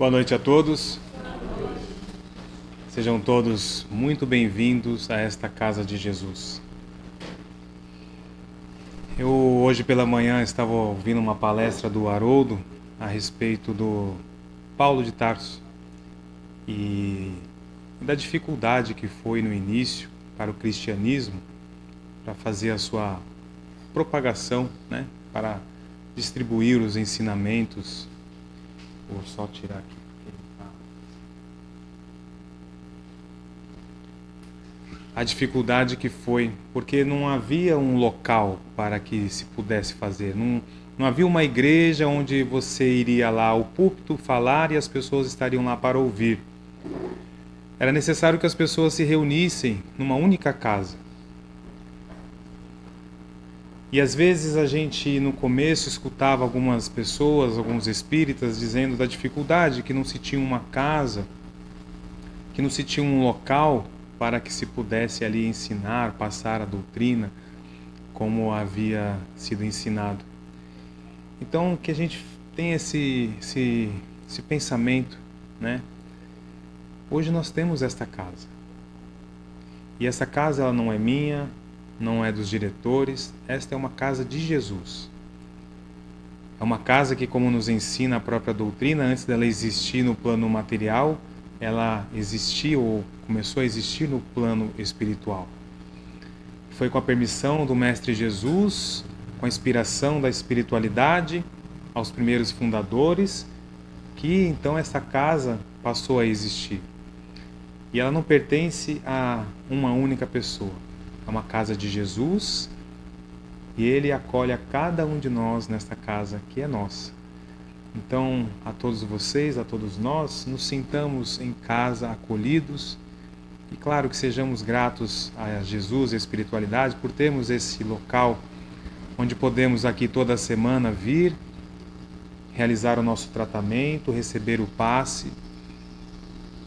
Boa noite a todos. Sejam todos muito bem-vindos a esta casa de Jesus. Eu hoje pela manhã estava ouvindo uma palestra do Haroldo a respeito do Paulo de Tarso e da dificuldade que foi no início para o cristianismo, para fazer a sua propagação, para distribuir os ensinamentos. Vou só tirar aqui. A dificuldade que foi, porque não havia um local para que se pudesse fazer. Não havia uma igreja onde você iria lá ao púlpito falar e as pessoas estariam lá para ouvir. Era necessário que as pessoas se reunissem numa única casa. E às vezes a gente no começo escutava algumas pessoas, alguns espíritas dizendo da dificuldade, que não se tinha uma casa, que não se tinha um local para que se pudesse ali ensinar, passar a doutrina como havia sido ensinado. Então que a gente tem esse pensamento, Hoje nós temos esta casa. E essa casa ela não é minha, não é dos diretores, esta é uma casa de Jesus. É uma casa que, como nos ensina a própria doutrina, antes dela existir no plano material, ela existiu ou começou a existir no plano espiritual. Foi com a permissão do Mestre Jesus, com a inspiração da espiritualidade, aos primeiros fundadores, que então essa casa passou a existir. E ela não pertence a uma única pessoa. É uma casa de Jesus e Ele acolhe a cada um de nós nesta casa que é nossa. Então, a todos vocês, a todos nós, nos sintamos em casa, acolhidos, e claro que sejamos gratos a Jesus e a espiritualidade por termos esse local onde podemos aqui toda semana vir, realizar o nosso tratamento, receber o passe,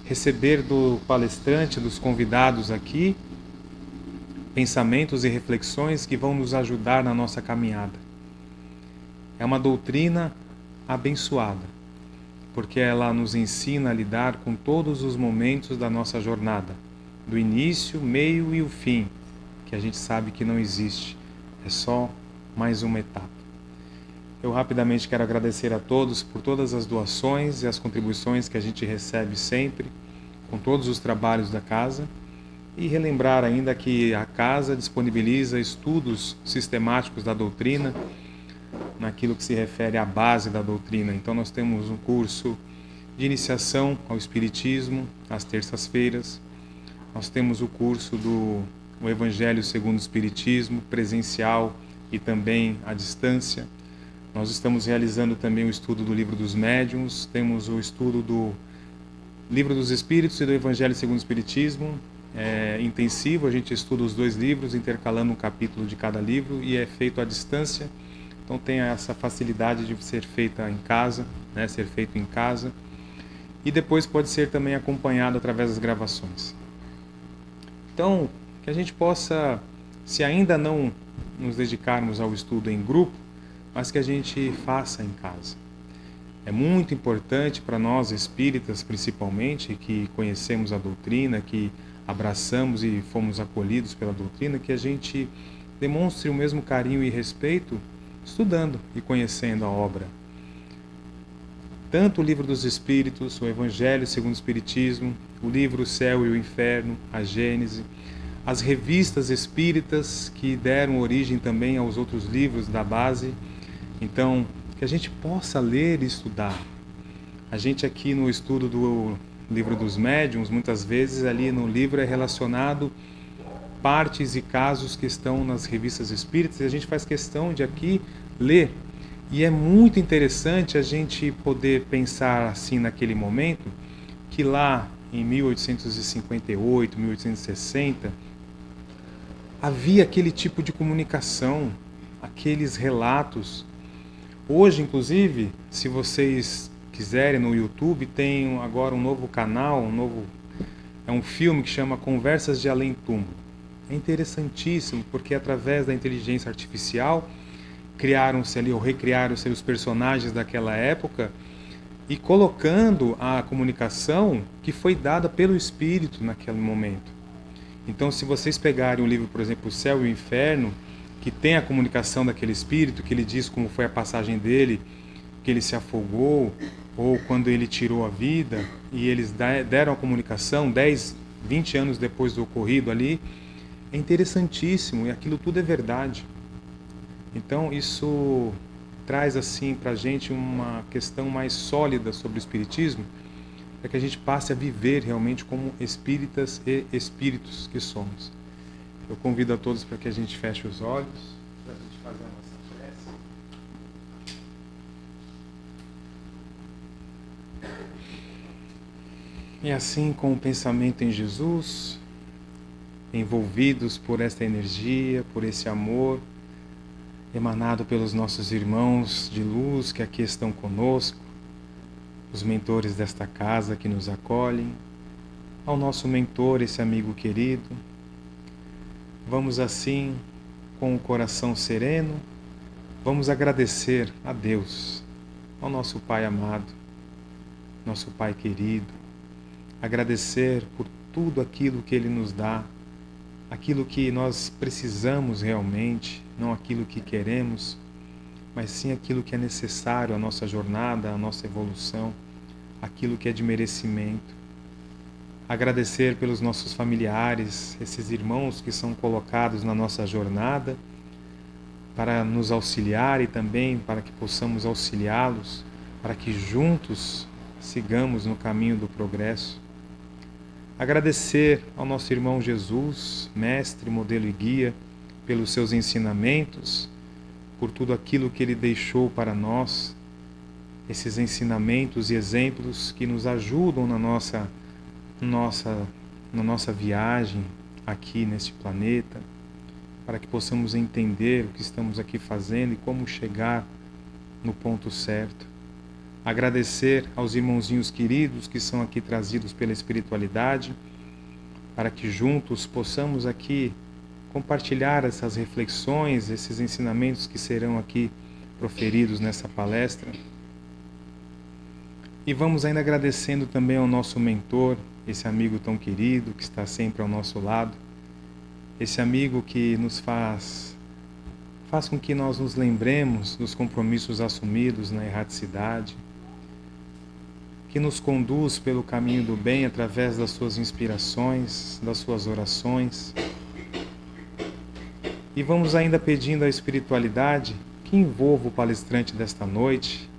receber do palestrante, dos convidados aqui, pensamentos e reflexões que vão nos ajudar na nossa caminhada. É uma doutrina abençoada, porque ela nos ensina a lidar com todos os momentos da nossa jornada, do início, meio e o fim, que a gente sabe que não existe, é só mais uma etapa. Eu rapidamente quero agradecer a todos por todas as doações e as contribuições que a gente recebe sempre, com todos os trabalhos da casa, e relembrar ainda que a casa disponibiliza estudos sistemáticos da doutrina, naquilo que se refere à base da doutrina. Então nós temos um curso de iniciação ao Espiritismo, às terças-feiras. Nós temos o curso do Evangelho segundo o Espiritismo, presencial e também à distância. Nós estamos realizando também o estudo do Livro dos Médiuns, temos o estudo do Livro dos Espíritos e do Evangelho segundo o Espiritismo, intensivo, a gente estuda os dois livros, intercalando um capítulo de cada livro, e é feito à distância. Então tem essa facilidade de ser feita em casa, ser feito em casa, e depois pode ser também acompanhado através das gravações. Então, que a gente possa, se ainda não nos dedicarmos ao estudo em grupo, mas que a gente faça em casa. É muito importante para nós espíritas, principalmente, que conhecemos a doutrina, que abraçamos e fomos acolhidos pela doutrina, que a gente demonstre o mesmo carinho e respeito estudando e conhecendo a obra. Tanto o Livro dos Espíritos, o Evangelho segundo o Espiritismo, o livro O Céu e o Inferno, a Gênese, as revistas espíritas que deram origem também aos outros livros da base. Então, que a gente possa ler e estudar. A gente aqui no estudo do Livro dos Médiuns, muitas vezes ali no livro é relacionado partes e casos que estão nas revistas espíritas, e a gente faz questão de aqui ler. E é muito interessante a gente poder pensar assim naquele momento, que lá em 1858, 1860, havia aquele tipo de comunicação, aqueles relatos. Hoje, inclusive, se vocês quiserem, no YouTube tem agora um novo canal, é um filme que chama Conversas de Além Túmulo. É interessantíssimo, porque através da inteligência artificial criaram-se ali, ou recriaram-se os personagens daquela época, e colocando a comunicação que foi dada pelo Espírito naquele momento. Então, se vocês pegarem o livro, por exemplo, O Céu e o Inferno, que tem a comunicação daquele Espírito, que ele diz como foi a passagem dele, que ele se afogou, ou quando ele tirou a vida, e eles deram a comunicação 10, 20 anos depois do ocorrido ali, é interessantíssimo, e aquilo tudo é verdade. Então, isso traz assim para a gente uma questão mais sólida sobre o Espiritismo, para que a gente passe a viver realmente como espíritas e espíritos que somos. Eu convido a todos para que a gente feche os olhos, para a gente fazer a nossa prece. E assim, com o pensamento em Jesus, envolvidos por esta energia, por esse amor, emanado pelos nossos irmãos de luz que aqui estão conosco, os mentores desta casa que nos acolhem, ao nosso mentor, esse amigo querido, vamos assim, com o coração sereno, vamos agradecer a Deus, ao nosso Pai amado, nosso Pai querido, agradecer por tudo aquilo que Ele nos dá, aquilo que nós precisamos realmente, não aquilo que queremos, mas sim aquilo que é necessário à nossa jornada, à nossa evolução, aquilo que é de merecimento. Agradecer pelos nossos familiares, esses irmãos que são colocados na nossa jornada, para nos auxiliar e também para que possamos auxiliá-los, para que juntos sigamos no caminho do progresso. Agradecer ao nosso irmão Jesus, mestre, modelo e guia, pelos seus ensinamentos, por tudo aquilo que ele deixou para nós, esses ensinamentos e exemplos que nos ajudam na nossa viagem aqui neste planeta, para que possamos entender o que estamos aqui fazendo e como chegar no ponto certo. Agradecer aos irmãozinhos queridos que são aqui trazidos pela espiritualidade, para que juntos possamos aqui compartilhar essas reflexões, esses ensinamentos que serão aqui proferidos nessa palestra. E vamos ainda agradecendo também ao nosso mentor, esse amigo tão querido que está sempre ao nosso lado, esse amigo que nos faz com que nós nos lembremos dos compromissos assumidos na erraticidade, que nos conduz pelo caminho do bem através das suas inspirações, das suas orações. E vamos ainda pedindo à espiritualidade que envolva o palestrante desta noite,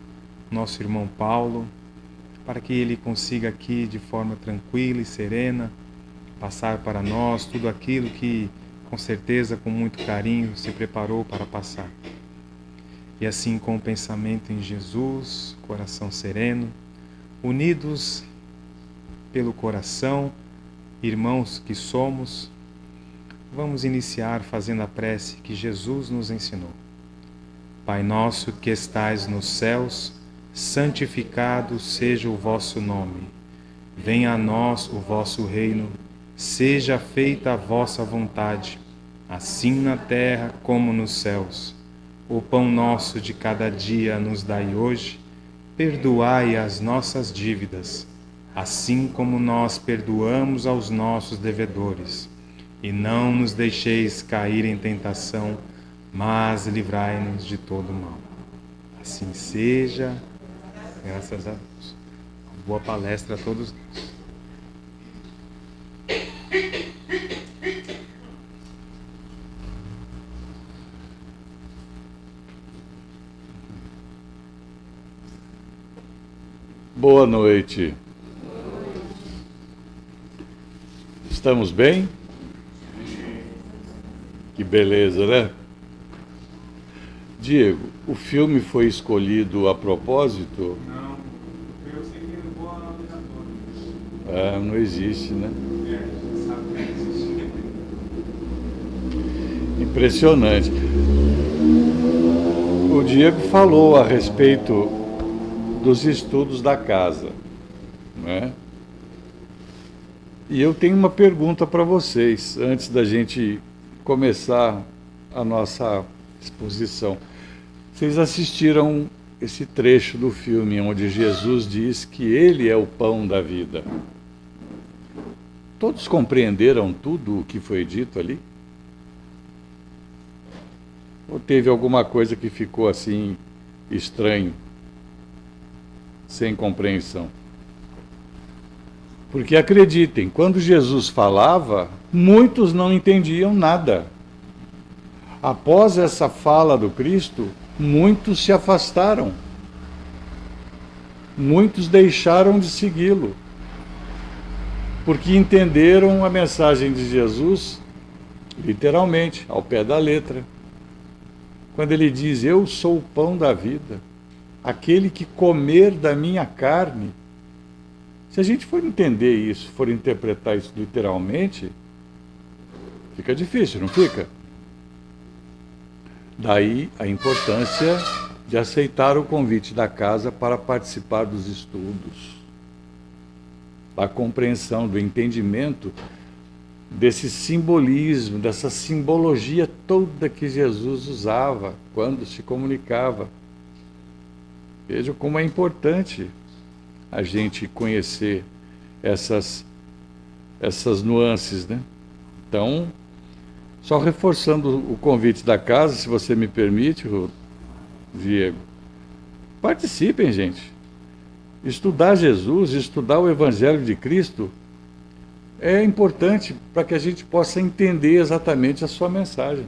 nosso irmão Paulo, para que ele consiga aqui de forma tranquila e serena passar para nós tudo aquilo que, com certeza, com muito carinho, se preparou para passar. E assim, com o pensamento em Jesus, coração sereno, unidos pelo coração, irmãos que somos, vamos iniciar fazendo a prece que Jesus nos ensinou. Pai nosso que estais nos céus, santificado seja o vosso nome. Venha a nós o vosso reino, seja feita a vossa vontade, assim na terra como nos céus. O pão nosso de cada dia nos dai hoje, perdoai as nossas dívidas, assim como nós perdoamos aos nossos devedores. E não nos deixeis cair em tentação, mas livrai-nos de todo mal. Assim seja, graças a Deus. Boa palestra a todos nós. Boa noite. Estamos bem? Que beleza, né? Diego, o filme foi escolhido a propósito? Não, eu sei que não vou a Não existe, né? sabe que existe. Impressionante. O Diego falou a respeito dos estudos da casa, né? E eu tenho uma pergunta para vocês, antes da gente começar a nossa exposição. Vocês assistiram esse trecho do filme onde Jesus diz que ele é o pão da vida. Todos compreenderam tudo o que foi dito ali? Ou teve alguma coisa que ficou assim estranho, sem compreensão? Porque acreditem, quando Jesus falava, muitos não entendiam nada. Após essa fala do Cristo, muitos se afastaram. Muitos deixaram de segui-lo. Porque entenderam a mensagem de Jesus, literalmente, ao pé da letra. Quando ele diz, eu sou o pão da vida, aquele que comer da minha carne. Se a gente for entender isso, for interpretar isso literalmente, fica difícil, não fica? Daí a importância de aceitar o convite da casa para participar dos estudos, da compreensão, do entendimento desse simbolismo, dessa simbologia toda que Jesus usava quando se comunicava. Veja como é importante a gente conhecer essas nuances, né? Então, só reforçando o convite da casa, se você me permite, Diego, participem, gente. Estudar Jesus, estudar o Evangelho de Cristo é importante para que a gente possa entender exatamente a sua mensagem.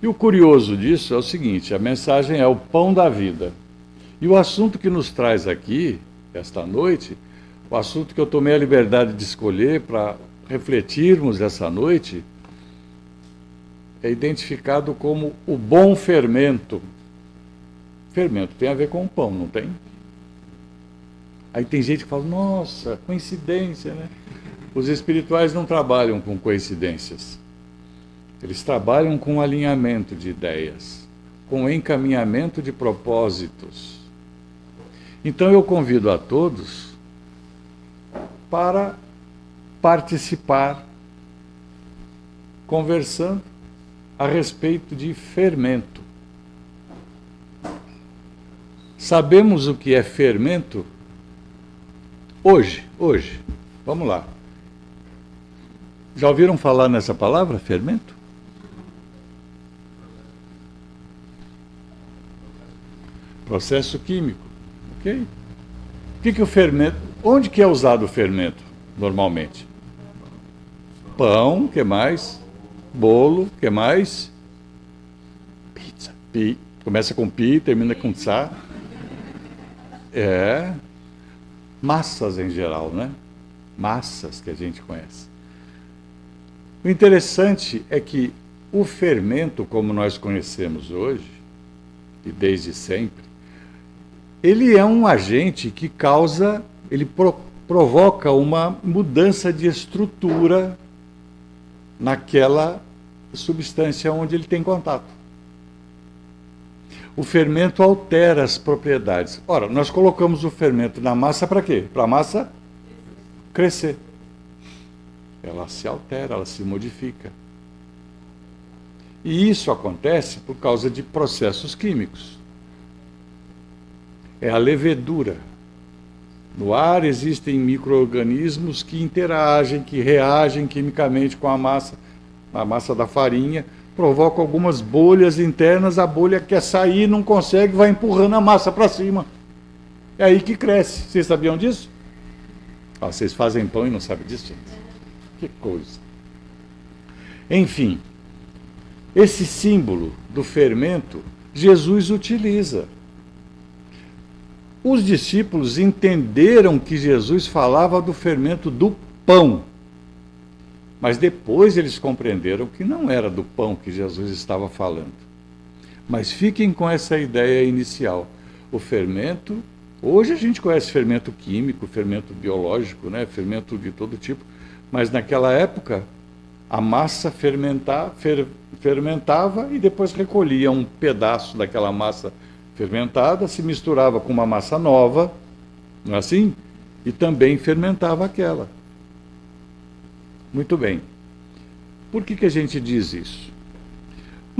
E o curioso disso é o seguinte, a mensagem é o pão da vida. E o assunto que nos traz aqui, esta noite, o assunto que eu tomei a liberdade de escolher para refletirmos essa noite, é identificado como o bom fermento. Fermento tem a ver com o pão, não tem? Aí tem gente que fala, nossa, coincidência, né? Os espirituais não trabalham com coincidências. Eles trabalham com alinhamento de ideias, com encaminhamento de propósitos. Então eu convido a todos para participar, conversando a respeito de fermento. Sabemos o que é fermento? Hoje. Vamos lá. Já ouviram falar nessa palavra, fermento? Processo químico, ok? O que o fermento... Onde que é usado o fermento, normalmente? Pão, que mais? Bolo, que mais? Pizza. Começa com pi, termina com tsa. Massas em geral, né? Massas que a gente conhece. O interessante é que o fermento, como nós conhecemos hoje, e desde sempre, ele é um agente que causa, ele provoca uma mudança de estrutura naquela substância onde ele tem contato. O fermento altera as propriedades. Ora, nós colocamos o fermento na massa para quê? Para a massa crescer. Ela se altera, ela se modifica. E isso acontece por causa de processos químicos. É a levedura. No ar existem micro-organismos que interagem, que reagem quimicamente com a massa da farinha, provocam algumas bolhas internas, a bolha quer sair, não consegue, vai empurrando a massa para cima. É aí que cresce. Vocês sabiam disso? Vocês fazem pão e não sabem disso, gente? Que coisa. Enfim, esse símbolo do fermento, Jesus utiliza. Os discípulos entenderam que Jesus falava do fermento do pão. Mas depois eles compreenderam que não era do pão que Jesus estava falando. Mas fiquem com essa ideia inicial. O fermento, hoje a gente conhece fermento químico, fermento biológico, né? Fermento de todo tipo. Mas naquela época, a massa fermentava e depois recolhia um pedaço daquela massa fermentada, se misturava com uma massa nova, não é assim? E também fermentava aquela. Muito bem. Por que a gente diz isso?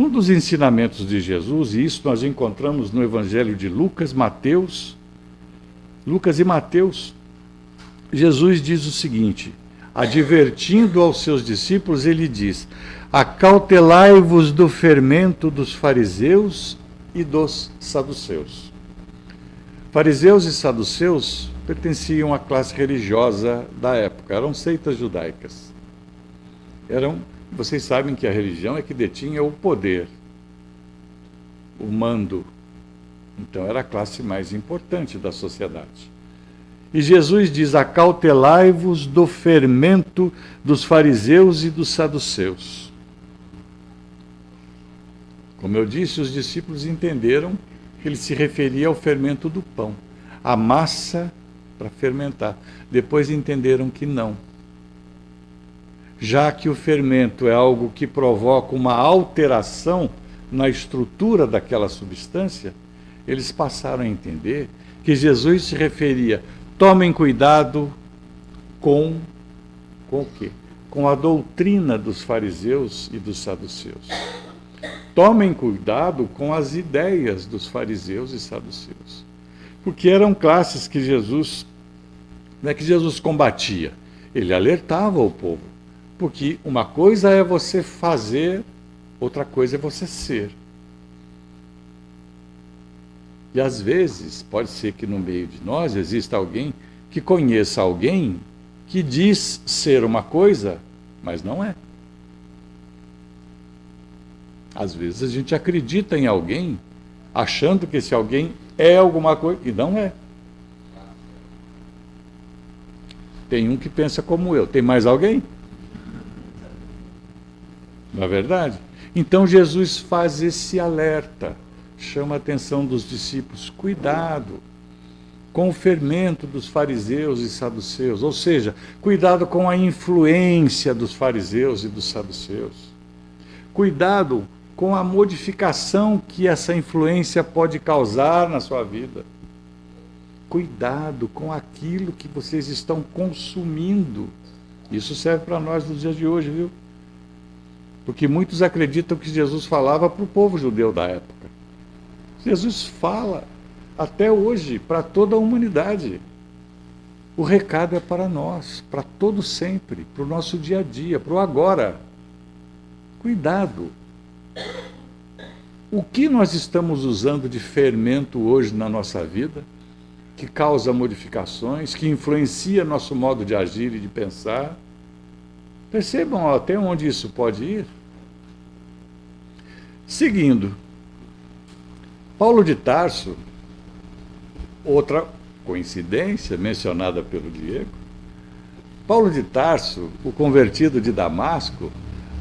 Um dos ensinamentos de Jesus, e isso nós encontramos no Evangelho de Lucas e Mateus, Jesus diz o seguinte, advertindo aos seus discípulos, ele diz: acautelai-vos do fermento dos fariseus e dos saduceus. Fariseus e saduceus pertenciam à classe religiosa da época, eram seitas judaicas. Vocês sabem que a religião é que detinha o poder, o mando. Então era a classe mais importante da sociedade. E Jesus diz: acautelai-vos do fermento dos fariseus e dos saduceus. Como eu disse, os discípulos entenderam que ele se referia ao fermento do pão, a massa para fermentar. Depois entenderam que não. Já que o fermento é algo que provoca uma alteração na estrutura daquela substância, eles passaram a entender que Jesus se referia: tomem cuidado com o quê? Com a doutrina dos fariseus e dos saduceus. Tomem cuidado com as ideias dos fariseus e saduceus. Porque eram classes que Jesus, não é que Jesus combatia, ele alertava o povo. Porque uma coisa é você fazer, outra coisa é você ser. E às vezes, pode ser que no meio de nós exista alguém que conheça alguém que diz ser uma coisa, mas não é. Às vezes a gente acredita em alguém, achando que esse alguém é alguma coisa, e não é. Tem um que pensa como eu. Tem mais alguém? Não é verdade? Então Jesus faz esse alerta, chama a atenção dos discípulos: cuidado com o fermento dos fariseus e saduceus, ou seja, cuidado com a influência dos fariseus e dos saduceus. Cuidado com a modificação que essa influência pode causar na sua vida. Cuidado com aquilo que vocês estão consumindo. Isso serve para nós nos dias de hoje, viu? Porque muitos acreditam que Jesus falava para o povo judeu da época. Jesus fala até hoje para toda a humanidade. O recado é para nós, para todo sempre, para o nosso dia a dia, para o agora. Cuidado. O que nós estamos usando de fermento hoje na nossa vida, que causa modificações, que influencia nosso modo de agir e de pensar? Percebam até onde isso pode ir? Seguindo, Paulo de Tarso, outra coincidência mencionada pelo Diego, Paulo de Tarso, o convertido de Damasco,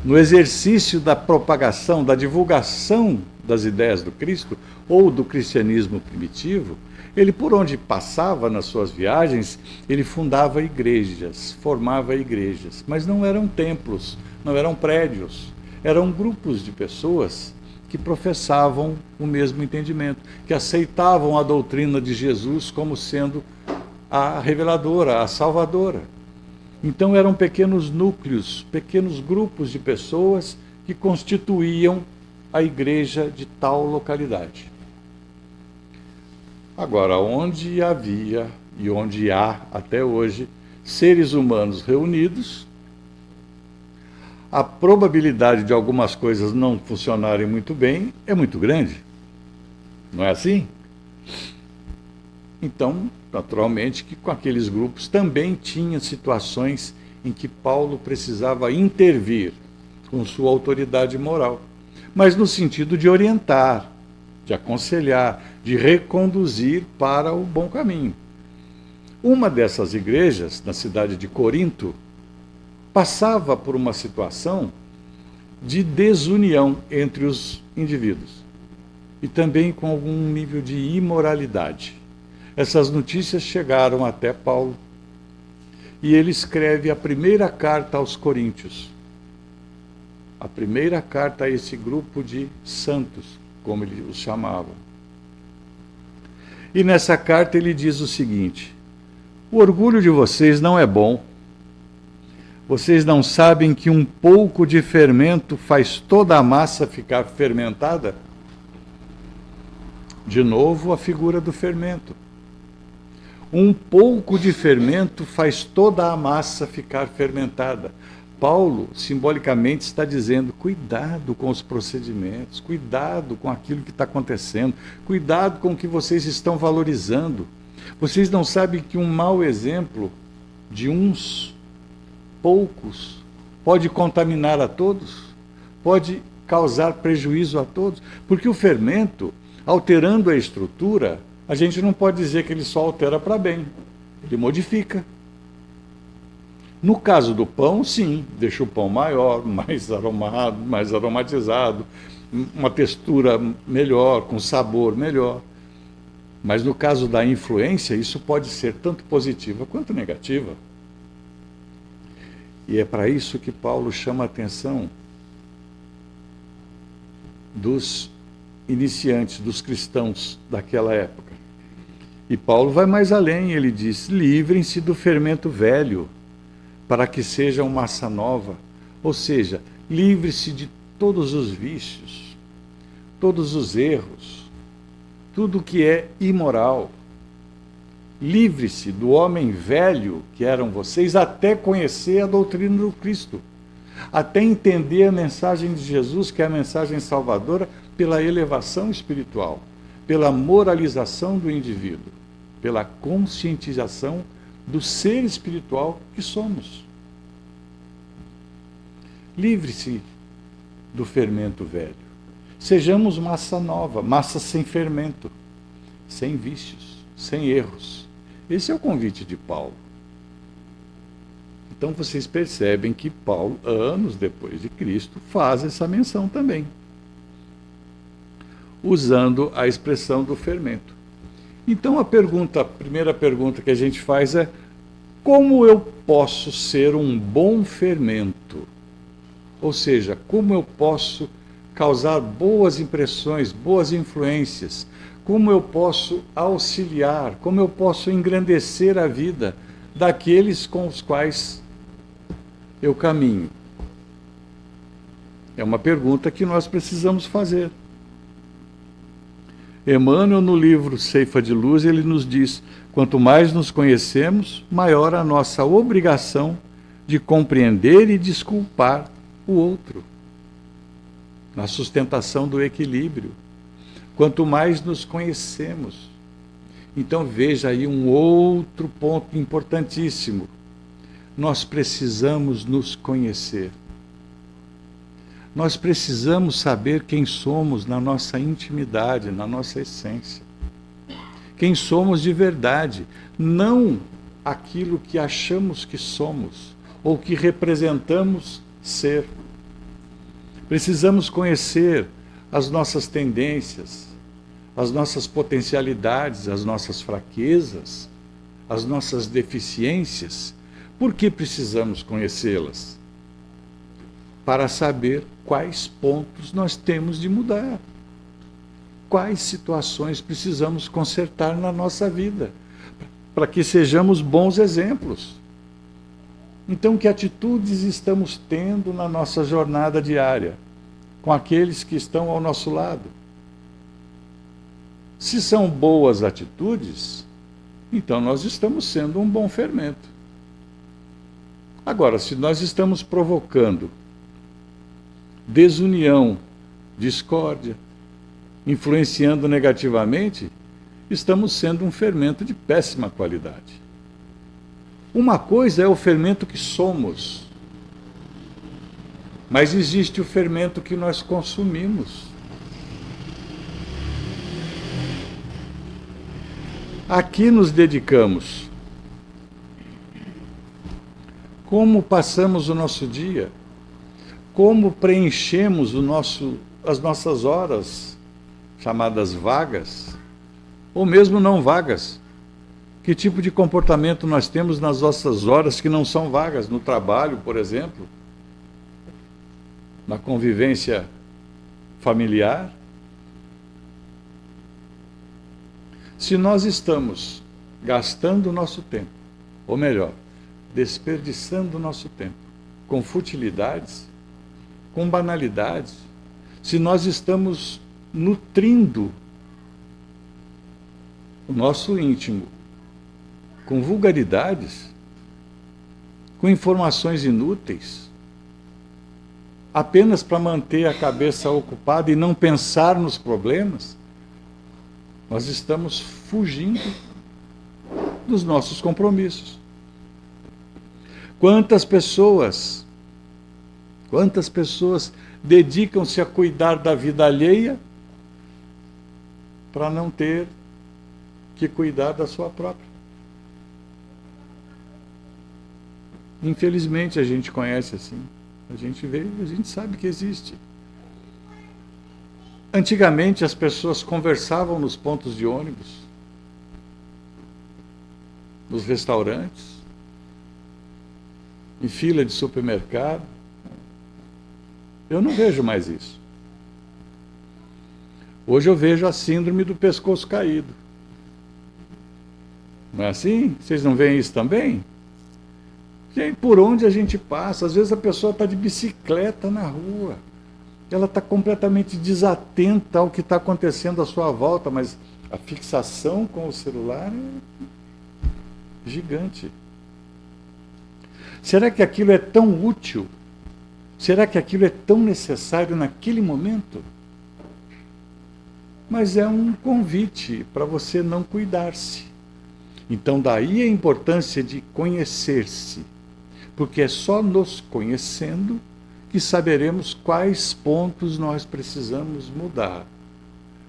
no exercício da propagação, da divulgação das ideias do Cristo, ou do cristianismo primitivo, ele, por onde passava nas suas viagens, ele fundava igrejas, formava igrejas, mas não eram templos, não eram prédios, eram grupos de pessoas que professavam o mesmo entendimento, que aceitavam a doutrina de Jesus como sendo a reveladora, a salvadora. Então eram pequenos núcleos, pequenos grupos de pessoas que constituíam a igreja de tal localidade. Agora, onde havia e onde há até hoje seres humanos reunidos, a probabilidade de algumas coisas não funcionarem muito bem é muito grande. Não é assim? Então, naturalmente, que com aqueles grupos também tinha situações em que Paulo precisava intervir com sua autoridade moral, mas no sentido de orientar, de aconselhar, de reconduzir para o bom caminho. Uma dessas igrejas, na cidade de Corinto, passava por uma situação de desunião entre os indivíduos e também com algum nível de imoralidade. Essas notícias chegaram até Paulo e ele escreve a primeira carta aos Coríntios, a primeira carta a esse grupo de santos, como ele os chamava. E nessa carta ele diz o seguinte: o orgulho de vocês não é bom, Vocês não sabem que um pouco de fermento faz toda a massa ficar fermentada? De novo, a figura do fermento. Um pouco de fermento faz toda a massa ficar fermentada. Paulo, simbolicamente, está dizendo: cuidado com os procedimentos, cuidado com aquilo que está acontecendo, cuidado com o que vocês estão valorizando. Vocês não sabem que um mau exemplo de uns poucos pode contaminar a todos? Pode causar prejuízo a todos? Porque o fermento, alterando a estrutura, a gente não pode dizer que ele só altera para bem, ele modifica. No caso do pão, sim, deixa o pão maior, mais aromado, mais aromatizado, uma textura melhor, com sabor melhor. Mas no caso da influência, isso pode ser tanto positiva quanto negativa. E é para isso que Paulo chama a atenção dos iniciantes, dos cristãos daquela época. E Paulo vai mais além, ele diz: livrem-se do fermento velho, para que sejam massa nova. Ou seja, livre-se de todos os vícios, todos os erros, tudo que é imoral. Livre-se do homem velho que eram vocês, até conhecer a doutrina do Cristo, até entender a mensagem de Jesus, que é a mensagem salvadora, pela elevação espiritual, pela moralização do indivíduo, pela conscientização do ser espiritual que somos. Livre-se do fermento velho. Sejamos massa nova, massa sem fermento, sem vícios, sem erros. Esse é o convite de Paulo. Então vocês percebem que Paulo, anos depois de Cristo, faz essa menção também, usando a expressão do fermento. Então a primeira pergunta que a gente faz é: como eu posso ser um bom fermento? Ou seja, como eu posso causar boas impressões, boas influências? Como eu posso auxiliar, como eu posso engrandecer a vida daqueles com os quais eu caminho? É uma pergunta que nós precisamos fazer. Emmanuel, no livro Ceifa de Luz, ele nos diz: quanto mais nos conhecemos, maior a nossa obrigação de compreender e desculpar o outro, na sustentação do equilíbrio. Quanto mais nos conhecemos. Então veja aí um outro ponto importantíssimo. Nós precisamos nos conhecer. Nós precisamos saber quem somos na nossa intimidade, na nossa essência. Quem somos de verdade, não aquilo que achamos que somos ou que representamos ser. Precisamos conhecer as nossas tendências, as nossas potencialidades, as nossas fraquezas, as nossas deficiências. Por que precisamos conhecê-las? Para saber quais pontos nós temos de mudar, quais situações precisamos consertar na nossa vida, para que sejamos bons exemplos. Então, que atitudes estamos tendo na nossa jornada diária, com aqueles que estão ao nosso lado? Se são boas atitudes, então nós estamos sendo um bom fermento. Agora, se nós estamos provocando desunião, discórdia, influenciando negativamente, estamos sendo um fermento de péssima qualidade. Uma coisa é o fermento que somos, mas existe o fermento que nós consumimos. A que nos dedicamos? Como passamos o nosso dia? Como preenchemos as nossas horas, chamadas vagas, ou mesmo não vagas? Que tipo de comportamento nós temos nas nossas horas que não são vagas? No trabalho, por exemplo, na convivência familiar? Se nós estamos gastando o nosso tempo, ou melhor, desperdiçando o nosso tempo, com futilidades, com banalidades, se nós estamos nutrindo o nosso íntimo com vulgaridades, com informações inúteis, apenas para manter a cabeça ocupada e não pensar nos problemas, nós estamos fugindo dos nossos compromissos. Quantas pessoas dedicam-se a cuidar da vida alheia para não ter que cuidar da sua própria? Infelizmente a gente conhece assim, a gente vê, a gente sabe que existe. Antigamente as pessoas conversavam nos pontos de ônibus, nos restaurantes, em fila de supermercado. Eu não vejo mais isso. Hoje eu vejo a síndrome do pescoço caído. Não é assim? Vocês não veem isso também? Gente, por onde a gente passa, às vezes a pessoa está de bicicleta na rua. Ela está completamente desatenta ao que está acontecendo à sua volta, mas a fixação com o celular é gigante. Será que aquilo é tão útil? Será que aquilo é tão necessário naquele momento? Mas é um convite para você não cuidar-se. Então daí a importância de conhecer-se, porque é só nos conhecendo que saberemos quais pontos nós precisamos mudar,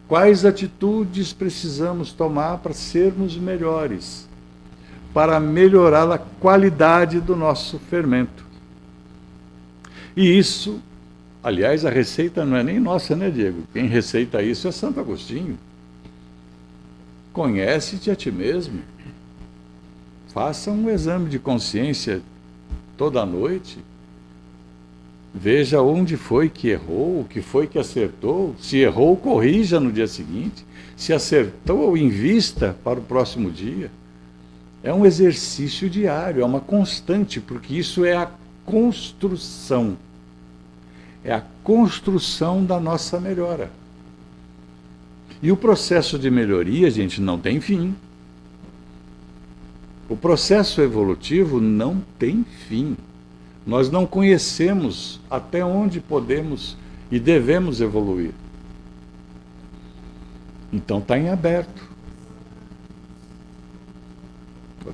quais atitudes precisamos tomar para sermos melhores, para melhorar a qualidade do nosso fermento. E isso, aliás, a receita não é nem nossa, né, Diego? Quem receita isso é Santo Agostinho. Conhece-te a ti mesmo. Faça um exame de consciência toda noite. Veja onde foi que errou, o que foi que acertou. Se errou, corrija no dia seguinte. Se acertou, invista para o próximo dia. É um exercício diário, é uma constante, porque isso é a construção. É a construção da nossa melhora. E o processo de melhoria, gente, não tem fim. O processo evolutivo não tem fim. Nós não conhecemos até onde podemos e devemos evoluir. Então está em aberto.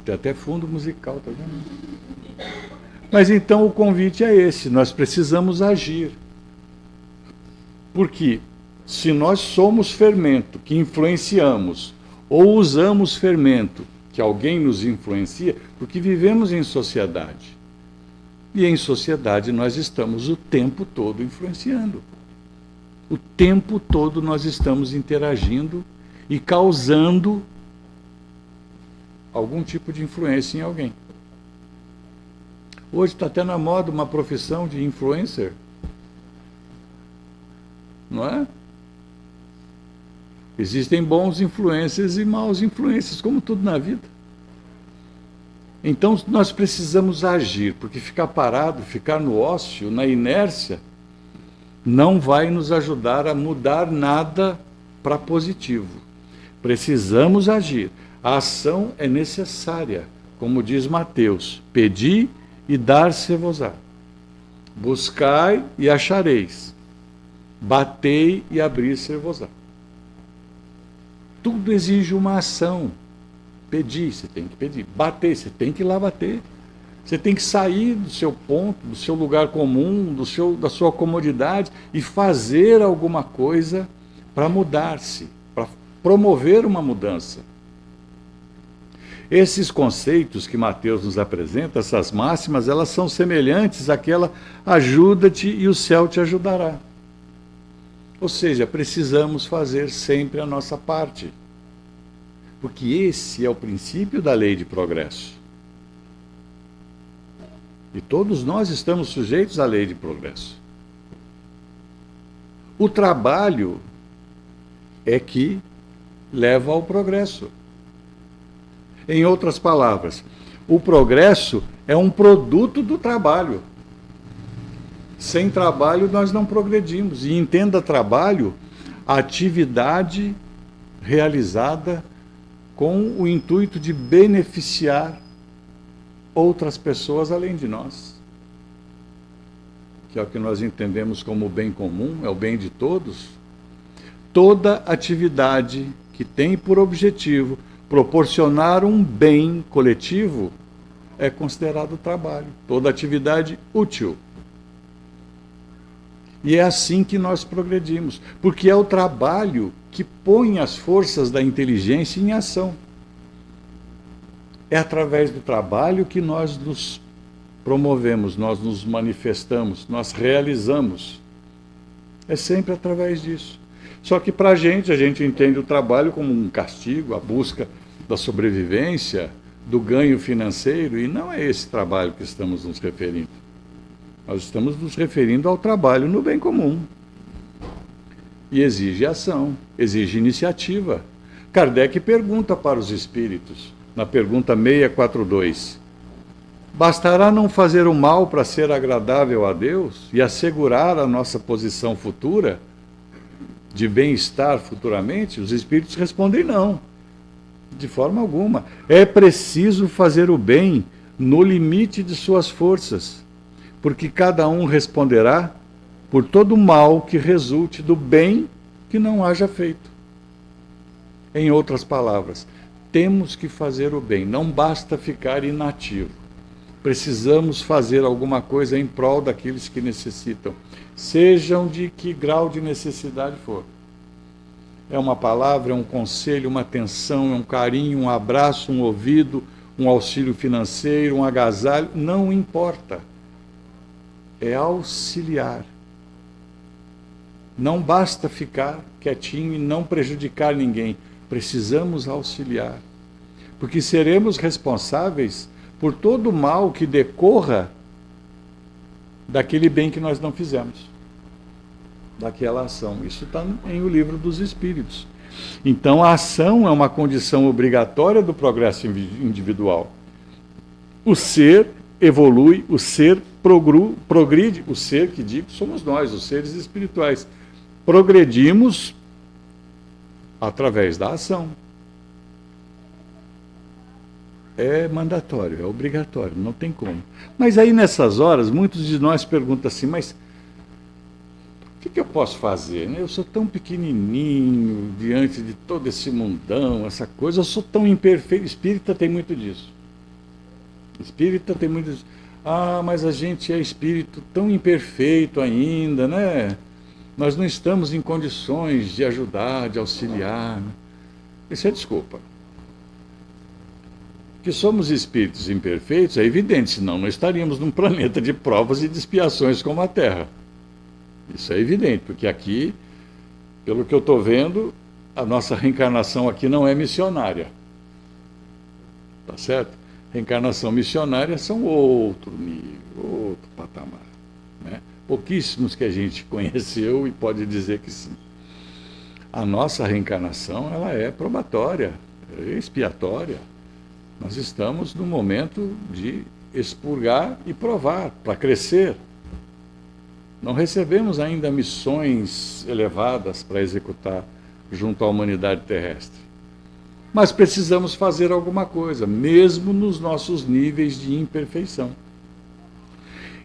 Tem até fundo musical, tá vendo? Mas então o convite é esse, nós precisamos agir. Porque se nós somos fermento que influenciamos, ou usamos fermento que alguém nos influencia, porque vivemos em sociedade. E em sociedade nós estamos o tempo todo influenciando. O tempo todo nós estamos interagindo e causando algum tipo de influência em alguém. Hoje está até na moda uma profissão de influencer. Não é? Existem bons influencers e maus influencers, como tudo na vida. Então nós precisamos agir, porque ficar parado, ficar no ócio, na inércia, não vai nos ajudar a mudar nada para positivo. Precisamos agir. A ação é necessária, como diz Mateus: pedi e dar-se-vos-á. Buscai e achareis. Batei e abrir-se-vos-á. Tudo exige uma ação. Pedir, você tem que pedir. Bater, você tem que ir lá bater. Você tem que sair do seu ponto, do seu lugar comum, da sua comodidade e fazer alguma coisa para mudar-se, para promover uma mudança. Esses conceitos que Mateus nos apresenta, essas máximas, elas são semelhantes àquela ajuda-te e o céu te ajudará. Ou seja, precisamos fazer sempre a nossa parte. Porque esse é o princípio da lei de progresso. E todos nós estamos sujeitos à lei de progresso. O trabalho é que leva ao progresso. Em outras palavras, o progresso é um produto do trabalho. Sem trabalho nós não progredimos. E entenda trabalho, a atividade realizada com o intuito de beneficiar outras pessoas além de nós. Que é o que nós entendemos como o bem comum, é o bem de todos. Toda atividade que tem por objetivo proporcionar um bem coletivo é considerado trabalho. Toda atividade útil. E é assim que nós progredimos, porque é o trabalho que põe as forças da inteligência em ação. É através do trabalho que nós nos promovemos, nós nos manifestamos, nós realizamos. É sempre através disso. Só que para a gente entende o trabalho como um castigo, a busca da sobrevivência, do ganho financeiro, e não é esse trabalho que estamos nos referindo. Nós estamos nos referindo ao trabalho no bem comum. E exige ação, exige iniciativa. Kardec pergunta para os espíritos, na pergunta 642, bastará não fazer o mal para ser agradável a Deus e assegurar a nossa posição futura, de bem-estar futuramente? Os espíritos respondem não, de forma alguma. É preciso fazer o bem no limite de suas forças, porque cada um responderá por todo mal que resulte do bem que não haja feito. Em outras palavras, temos que fazer o bem, não basta ficar inativo. Precisamos fazer alguma coisa em prol daqueles que necessitam, sejam de que grau de necessidade for. É uma palavra, é um conselho, uma atenção, é um carinho, um abraço, um ouvido, um auxílio financeiro, um agasalho, não importa. É auxiliar. Não basta ficar quietinho e não prejudicar ninguém. Precisamos auxiliar. Porque seremos responsáveis por todo o mal que decorra daquele bem que nós não fizemos, daquela ação. Isso está em O Livro dos Espíritos. Então, a ação é uma condição obrigatória do progresso individual. O ser evolui, o ser progride, o ser que digo somos nós, os seres espirituais. Progredimos através da ação. É mandatório, é obrigatório, não tem como. Mas aí nessas horas, muitos de nós perguntam assim, mas o que eu posso fazer? Eu sou tão pequenininho diante de todo esse mundão, essa coisa, eu sou tão imperfeito. Espírita tem muito disso. Espírita tem muito disso. Ah, mas a gente é espírito tão imperfeito ainda, né? Nós não estamos em condições de ajudar, de auxiliar. Isso é desculpa. Que somos espíritos imperfeitos é evidente, senão não estaríamos num planeta de provas e de expiações como a Terra. Isso é evidente, porque aqui, pelo que eu estou vendo, a nossa reencarnação aqui não é missionária. Tá certo? Reencarnação missionária são outro nível, outro patamar. Né? Pouquíssimos que a gente conheceu e pode dizer que sim. A nossa reencarnação ela é probatória, é expiatória. Nós estamos no momento de expurgar e provar, para crescer. Não recebemos ainda missões elevadas para executar junto à humanidade terrestre. Mas precisamos fazer alguma coisa, mesmo nos nossos níveis de imperfeição.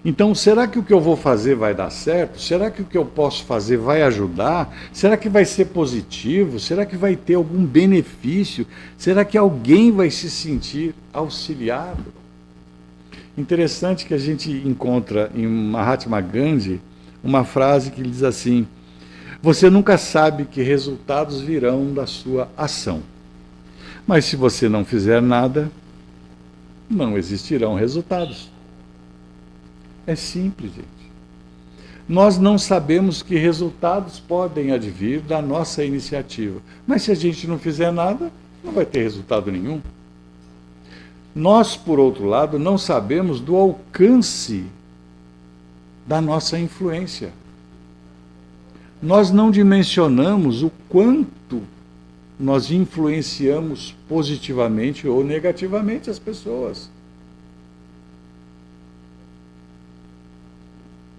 Então, será que o que eu vou fazer vai dar certo? Será que o que eu posso fazer vai ajudar? Será que vai ser positivo? Será que vai ter algum benefício? Será que alguém vai se sentir auxiliado? Interessante que a gente encontra em Mahatma Gandhi uma frase que diz assim: você nunca sabe que resultados virão da sua ação. Mas se você não fizer nada, não existirão resultados. É simples, gente. Nós não sabemos que resultados podem advir da nossa iniciativa. Mas se a gente não fizer nada, não vai ter resultado nenhum. Nós, por outro lado, não sabemos do alcance da nossa influência. Nós não dimensionamos o quanto nós influenciamos positivamente ou negativamente as pessoas.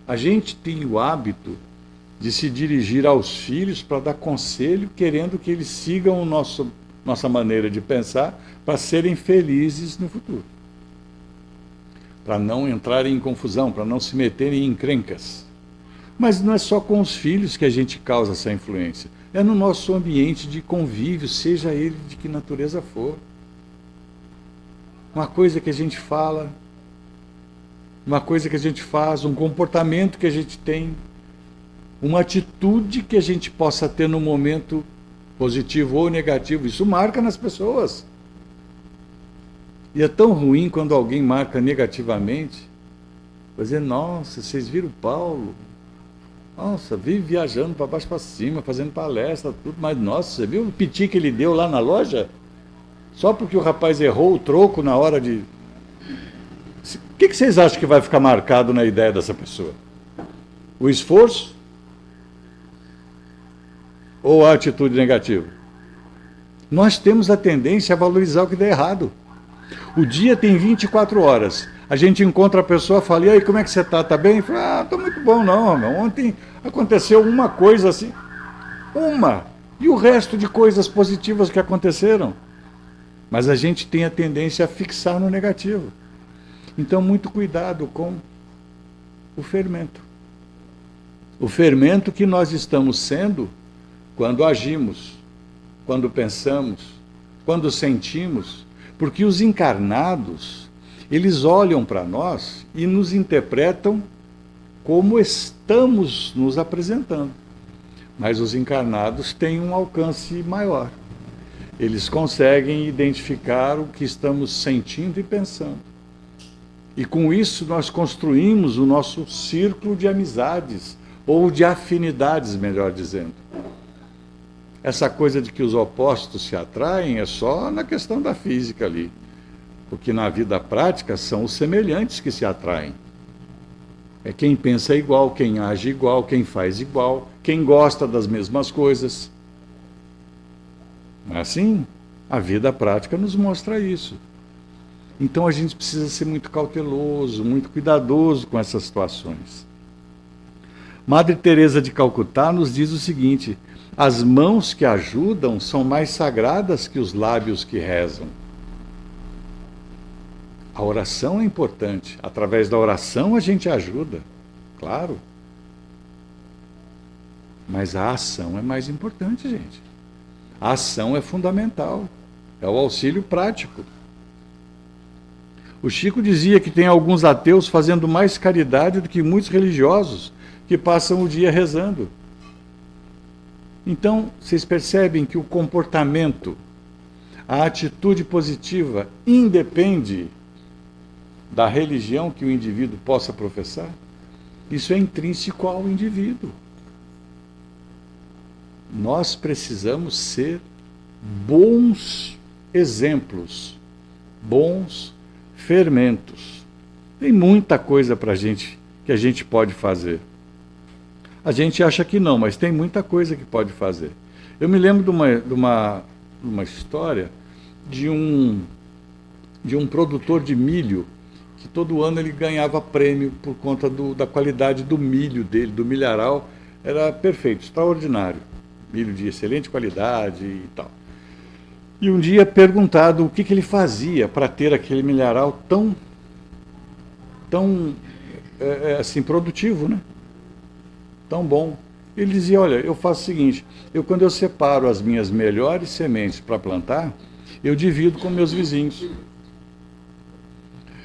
A gente tem o hábito de se dirigir aos filhos para dar conselho, querendo que eles sigam nossa maneira de pensar para serem felizes no futuro. Para não entrarem em confusão, para não se meterem em encrencas. Mas não é só com os filhos que a gente causa essa influência. É no nosso ambiente de convívio, seja ele de que natureza for. Uma coisa que a gente fala, uma coisa que a gente faz, um comportamento que a gente tem, uma atitude que a gente possa ter no momento positivo ou negativo, isso marca nas pessoas. E é tão ruim quando alguém marca negativamente, vai dizer, nossa, vocês viram o Paulo? Nossa, vive viajando para baixo para cima, fazendo palestra, tudo, mas nossa, você viu o piti que ele deu lá na loja? Só porque o rapaz errou o troco na hora de... O que vocês acham que vai ficar marcado na ideia dessa pessoa? O esforço? Ou a atitude negativa? Nós temos a tendência a valorizar o que dá errado. O dia tem 24 horas. A gente encontra a pessoa e fala, e aí, como é que você está? Está bem? Fala, estou muito bom, não, meu. Ontem aconteceu uma coisa assim. Uma. E o resto de coisas positivas que aconteceram? Mas a gente tem a tendência a fixar no negativo. Então, muito cuidado com o fermento. O fermento que nós estamos sendo quando agimos, quando pensamos, quando sentimos, porque os encarnados, eles olham para nós e nos interpretam como estamos nos apresentando. Mas os encarnados têm um alcance maior. Eles conseguem identificar o que estamos sentindo e pensando. E com isso nós construímos o nosso círculo de amizades, ou de afinidades, melhor dizendo. Essa coisa de que os opostos se atraem é só na questão da física ali. Porque na vida prática são os semelhantes que se atraem. É quem pensa igual, quem age igual, quem faz igual, quem gosta das mesmas coisas. Não é assim? A vida prática nos mostra isso. Então a gente precisa ser muito cauteloso, muito cuidadoso com essas situações. Madre Teresa de Calcutá nos diz o seguinte: as mãos que ajudam são mais sagradas que os lábios que rezam. A oração é importante. Através da oração a gente ajuda, claro. Mas a ação é mais importante, gente. A ação é fundamental. É o auxílio prático. O Chico dizia que tem alguns ateus fazendo mais caridade do que muitos religiosos que passam o dia rezando. Então, vocês percebem que o comportamento, a atitude positiva, independe da religião que o indivíduo possa professar? Isso é intrínseco ao indivíduo. Nós precisamos ser bons exemplos, bons fermentos. Tem muita coisa para a gente que a gente pode fazer. A gente acha que não, mas tem muita coisa que pode fazer. Eu me lembro de uma história de um produtor de milho que todo ano ele ganhava prêmio por conta da qualidade do milho dele, do milharal. Era perfeito, extraordinário. Milho de excelente qualidade e tal. E um dia perguntado o que ele fazia para ter aquele milharal tão assim, produtivo, né? Tão bom. Ele dizia, olha, eu faço o seguinte, quando eu separo as minhas melhores sementes para plantar, eu divido com meus vizinhos.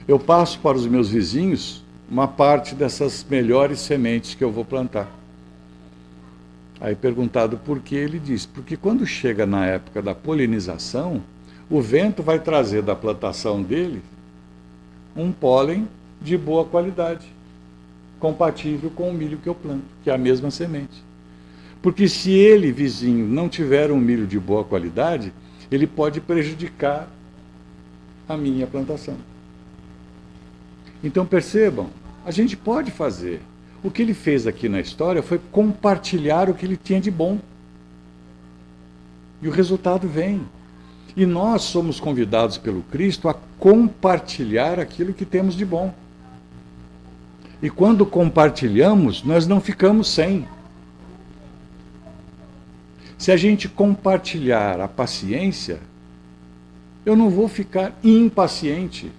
Eu passo para os meus vizinhos uma parte dessas melhores sementes que eu vou plantar. Aí perguntado por que, ele disse, porque quando chega na época da polinização, o vento vai trazer da plantação dele um pólen de boa qualidade, compatível com o milho que eu planto, que é a mesma semente. Porque se ele, vizinho, não tiver um milho de boa qualidade, ele pode prejudicar a minha plantação. Então percebam, a gente pode fazer. O que ele fez aqui na história foi compartilhar o que ele tinha de bom. E o resultado vem. E nós somos convidados pelo Cristo a compartilhar aquilo que temos de bom. E quando compartilhamos, nós não ficamos sem. Se a gente compartilhar a paciência, eu não vou ficar impaciente.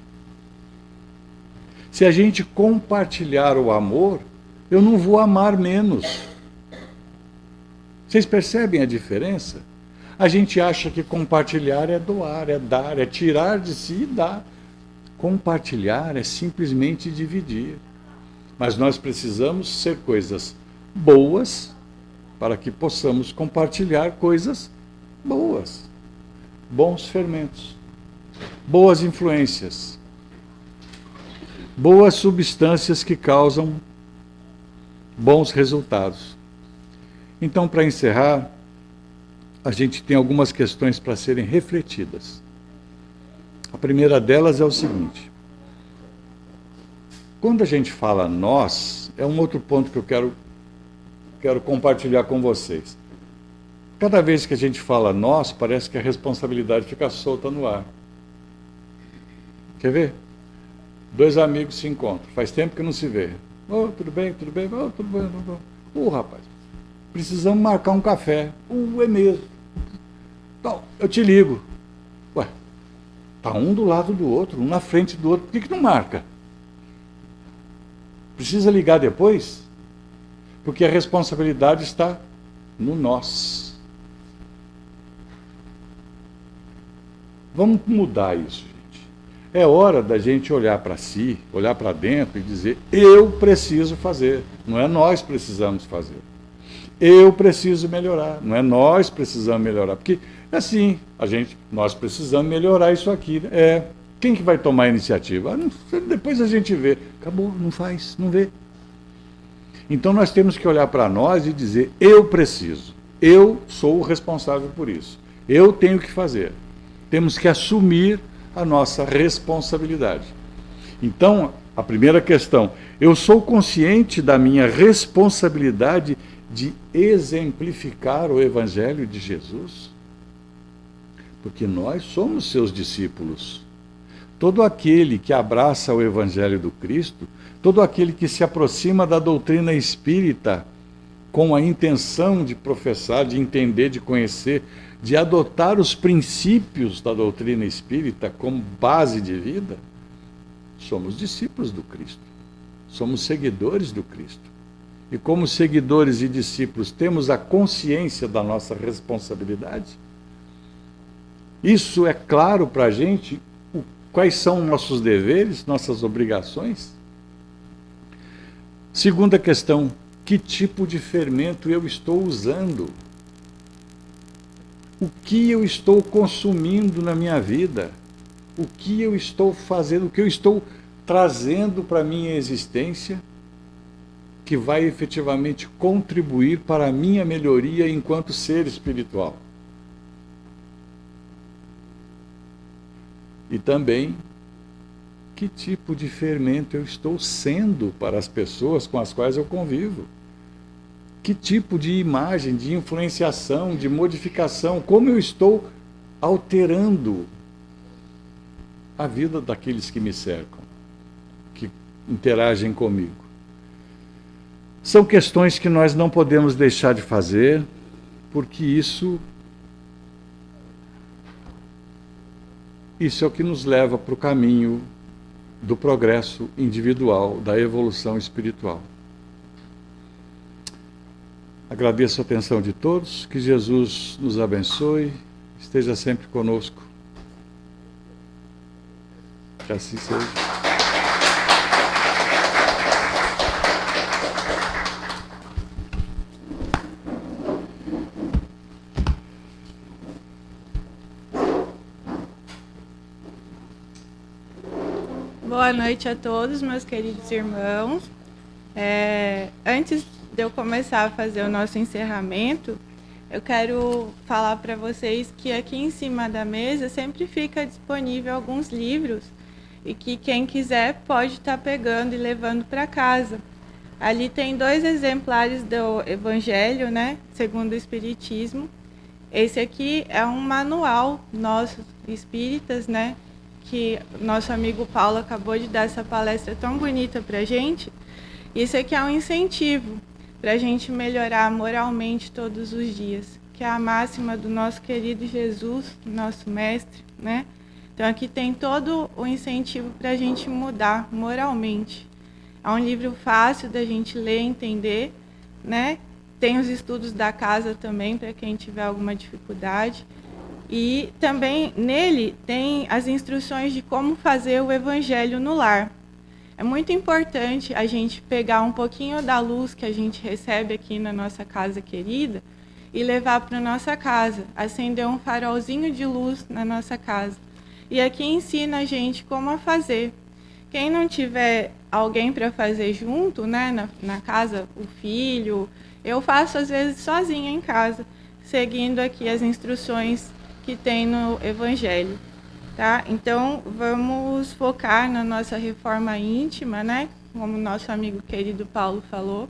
Se a gente compartilhar o amor, eu não vou amar menos. Vocês percebem a diferença? A gente acha que compartilhar é doar, é dar, é tirar de si e dar. Compartilhar é simplesmente dividir. Mas nós precisamos ser coisas boas para que possamos compartilhar coisas boas. Bons fermentos, boas influências, boas substâncias que causam bons resultados. Então, para encerrar, a gente tem algumas questões para serem refletidas. A primeira delas é o seguinte: quando a gente fala nós, é um outro ponto que eu quero compartilhar com vocês. Cada vez que a gente fala nós, parece que a responsabilidade fica solta no ar. Quer ver? Dois amigos se encontram, faz tempo que não se vê. Oh, tudo bem, tudo bem? Oh, tudo bem, tudo bem. Rapaz, precisamos marcar um café. É mesmo. Então, eu te ligo. Ué, tá um do lado do outro, um na frente do outro, por que não marca? Precisa ligar depois? Porque a responsabilidade está no nós. Vamos mudar isso, gente. É hora da gente olhar para si, olhar para dentro e dizer: eu preciso fazer, não é nós precisamos fazer. Eu preciso melhorar, não é nós precisamos melhorar. Porque, assim, nós precisamos melhorar isso aqui. Quem que vai tomar a iniciativa? Depois a gente vê. Acabou, não faz, não vê. Então nós temos que olhar para nós e dizer: eu preciso, eu sou o responsável por isso, eu tenho que fazer. Temos que assumir a nossa responsabilidade. Então, a primeira questão: eu sou consciente da minha responsabilidade de exemplificar o Evangelho de Jesus? Porque nós somos seus discípulos. Todo aquele que abraça o Evangelho do Cristo, todo aquele que se aproxima da doutrina espírita com a intenção de professar, de entender, de conhecer, de adotar os princípios da doutrina espírita como base de vida, somos discípulos do Cristo, somos seguidores do Cristo. E como seguidores e discípulos temos a consciência da nossa responsabilidade. Isso é claro para a gente. Quais são nossos deveres, nossas obrigações? Segunda questão: que tipo de fermento eu estou usando? O que eu estou consumindo na minha vida? O que eu estou fazendo, o que eu estou trazendo para a minha existência que vai efetivamente contribuir para a minha melhoria enquanto ser espiritual? E também, que tipo de fermento eu estou sendo para as pessoas com as quais eu convivo? Que tipo de imagem, de influenciação, de modificação, como eu estou alterando a vida daqueles que me cercam, que interagem comigo? São questões que nós não podemos deixar de fazer, porque isso é o que nos leva para o caminho do progresso individual, da evolução espiritual. Agradeço a atenção de todos, que Jesus nos abençoe, esteja sempre conosco. Que assim seja. Boa noite a todos, meus queridos irmãos. Antes de eu começar a fazer o nosso encerramento, eu quero falar para vocês que aqui em cima da mesa sempre fica disponível alguns livros e que quem quiser pode estar pegando e levando para casa. Ali tem 2 exemplares do Evangelho, né, segundo o Espiritismo. Esse aqui é um manual nosso, espíritas, né, que nosso amigo Paulo acabou de dar essa palestra tão bonita para a gente. Isso aqui é um incentivo para a gente melhorar moralmente todos os dias, que é a máxima do nosso querido Jesus, nosso mestre, né? Então aqui tem todo o incentivo para a gente mudar moralmente. É um livro fácil da gente ler e entender, né? Tem os estudos da casa também, para quem tiver alguma dificuldade. E também nele tem as instruções de como fazer o evangelho no lar. É muito importante a gente pegar um pouquinho da luz que a gente recebe aqui na nossa casa querida e levar para a nossa casa, acender um farolzinho de luz na nossa casa. E aqui ensina a gente como a fazer. Quem não tiver alguém para fazer junto, né, na casa, o filho, eu faço às vezes sozinha em casa, seguindo aqui as instruções que tem no Evangelho. Tá? Então, vamos focar na nossa reforma íntima, né? Como o nosso amigo querido Paulo falou.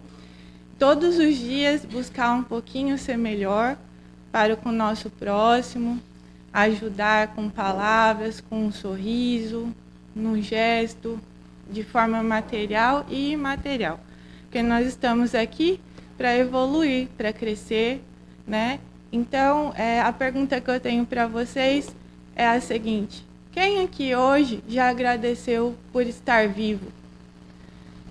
Todos os dias buscar um pouquinho ser melhor para com o nosso próximo, ajudar com palavras, com um sorriso, num gesto, de forma material e imaterial. Porque nós estamos aqui para evoluir, para crescer, né? Então, a pergunta que eu tenho para vocês é a seguinte: quem aqui hoje já agradeceu por estar vivo?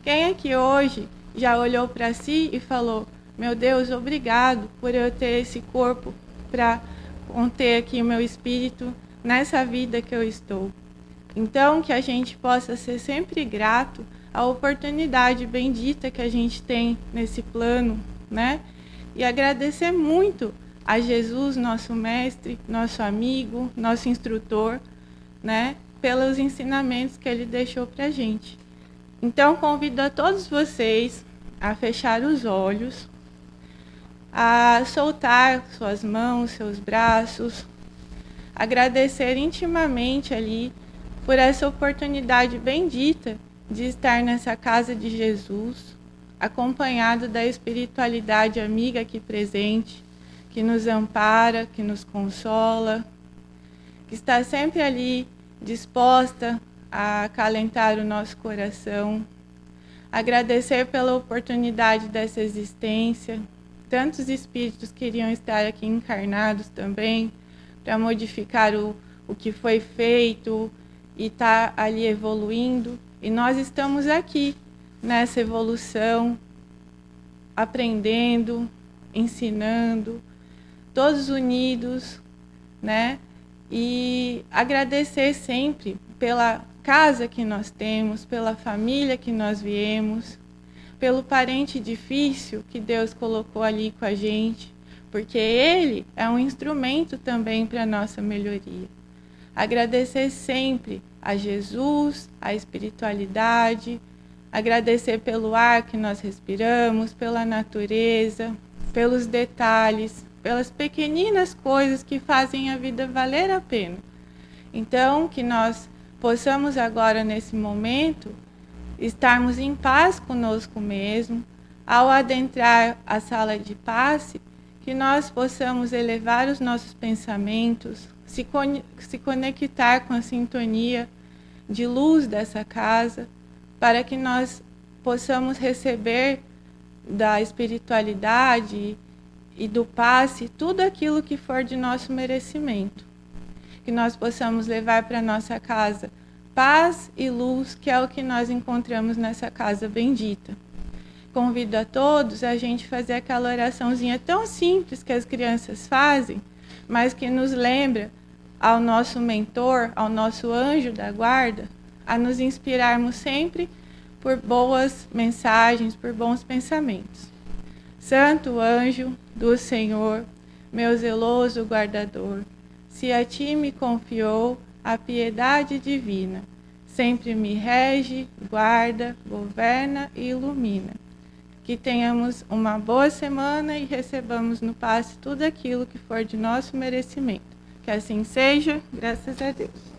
Quem aqui hoje já olhou para si e falou: meu Deus, obrigado por eu ter esse corpo para conter aqui o meu espírito nessa vida que eu estou? Então, que a gente possa ser sempre grato à oportunidade bendita que a gente tem nesse plano, né? E agradecer muito a Jesus, nosso mestre, nosso amigo, nosso instrutor, né, pelos ensinamentos que ele deixou para a gente. Então, convido a todos vocês a fechar os olhos, a soltar suas mãos, seus braços, agradecer intimamente ali por essa oportunidade bendita de estar nessa casa de Jesus, acompanhado da espiritualidade amiga aqui presente, que nos ampara, que nos consola, que está sempre ali disposta a acalentar o nosso coração. Agradecer pela oportunidade dessa existência. Tantos espíritos queriam estar aqui encarnados também, para modificar o que foi feito e estar ali evoluindo. E nós estamos aqui, nessa evolução, aprendendo, ensinando, todos unidos, né? E agradecer sempre pela casa que nós temos, pela família que nós viemos, pelo parente difícil que Deus colocou ali com a gente, porque ele é um instrumento também para a nossa melhoria. Agradecer sempre a Jesus, a espiritualidade, agradecer pelo ar que nós respiramos, pela natureza, pelos detalhes, pelas pequeninas coisas que fazem a vida valer a pena. Então, que nós possamos agora, nesse momento, estarmos em paz conosco mesmo, ao adentrar a sala de passe, que nós possamos elevar os nossos pensamentos, se conectar com a sintonia de luz dessa casa, para que nós possamos receber da espiritualidade e do passe tudo aquilo que for de nosso merecimento. Que nós possamos levar para nossa casa paz e luz, que é o que nós encontramos nessa casa bendita. Convido a todos a gente fazer aquela oraçãozinha tão simples que as crianças fazem, mas que nos lembra ao nosso mentor, ao nosso anjo da guarda, a nos inspirarmos sempre por boas mensagens, por bons pensamentos. Santo anjo do Senhor, meu zeloso guardador, se a ti me confiou a piedade divina, sempre me rege, guarda, governa e ilumina. Que tenhamos uma boa semana e recebamos no passe tudo aquilo que for de nosso merecimento. Que assim seja, graças a Deus.